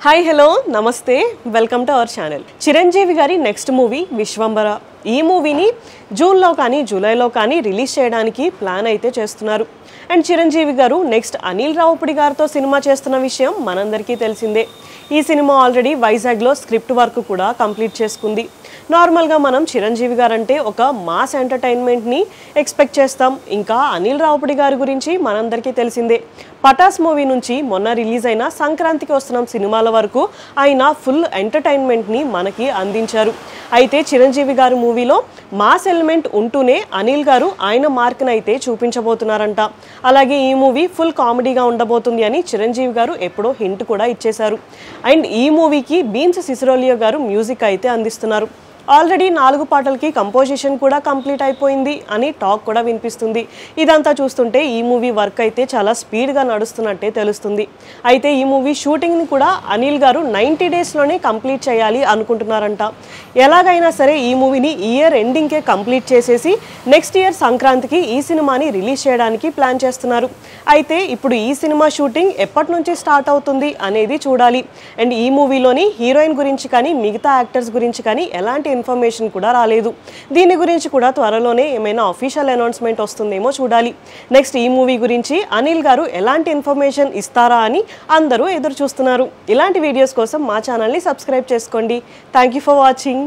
Hi hello నమస్తే welcome to our channel. Chiranjeevi గారి next movie Vishwambhara. ఈ మూవీని జూన్లో కానీ జూలైలో కానీ రిలీజ్ చేయడానికి ప్లాన్ అయితే చేస్తున్నారు. అండ్ చిరంజీవి గారు నెక్స్ట్ అనిల్ రావుపుడి గారితో సినిమా చేస్తున్న విషయం మనందరికీ తెలిసిందే. ఈ సినిమా ఆల్రెడీ వైజాగ్లో స్క్రిప్ట్ వర్క్ కూడా కంప్లీట్ చేసుకుంది. నార్మల్గా మనం చిరంజీవి గారు అంటే ఒక మాస్ ఎంటర్టైన్మెంట్ని ఎక్స్పెక్ట్ చేస్తాం. ఇంకా అనిల్ రావుపుడి గారి గురించి మనందరికీ తెలిసిందే. పటాస్ మూవీ నుంచి మొన్న రిలీజ్ అయిన సంక్రాంతికి వస్తున్న సినిమాల వరకు ఆయన ఫుల్ ఎంటర్టైన్మెంట్ని మనకి అందించారు. అయితే చిరంజీవి గారు మూవీలో మాస్ ఎలిమెంట్ ఉంటూనే అనిల్ గారు ఆయన మార్క్ని అయితే చూపించబోతున్నారంట. అలాగే ఈ మూవీ ఫుల్ కామెడీగా ఉండబోతుంది అని చిరంజీవి గారు ఎప్పుడో హింట్ కూడా ఇచ్చేశారు. అండ్ ఈ మూవీకి బీన్స్ సిసిరోలియో గారు మ్యూజిక్ అయితే అందిస్తున్నారు. ఆల్రెడీ 4 పాటలకి కంపోజిషన్ కూడా కంప్లీట్ అయిపోయింది అని టాక్ కూడా వినిపిస్తుంది. ఇదంతా చూస్తుంటే ఈ మూవీ వర్క్ అయితే చాలా స్పీడ్గా నడుస్తున్నట్టే తెలుస్తుంది. అయితే ఈ మూవీ షూటింగ్ని కూడా అనిల్ గారు 90 డేస్లోనే కంప్లీట్ చేయాలి అనుకుంటున్నారంట. ఎలాగైనా సరే ఈ మూవీని ఇయర్ ఎండింగ్కే కంప్లీట్ చేసేసి నెక్స్ట్ ఇయర్ సంక్రాంతికి ఈ సినిమాని రిలీజ్ చేయడానికి ప్లాన్ చేస్తున్నారు. అయితే ఇప్పుడు ఈ సినిమా షూటింగ్ ఎప్పటి నుంచి స్టార్ట్ అవుతుంది అనేది చూడాలి. అండ్ ఈ మూవీలోని హీరోయిన్ గురించి కానీ మిగతా యాక్టర్స్ గురించి కానీ ఎలాంటి ఇన్ఫర్మేషన్ కూడా రాలేదు. దీని గురించి కూడా త్వరలోనే ఏమైనా అఫీషియల్ అనౌన్స్మెంట్ వస్తుందేమో చూడాలి. నెక్స్ట్ ఈ మూవీ గురించి అనిల్ గారు ఎలాంటి ఇన్ఫర్మేషన్ ఇస్తారా అని అందరూ ఎదురు చూస్తున్నారు. ఇలాంటి వీడియోస్ కోసం మా ఛానల్ని సబ్స్క్రైబ్ చేసుకోండి. Thank you for watching.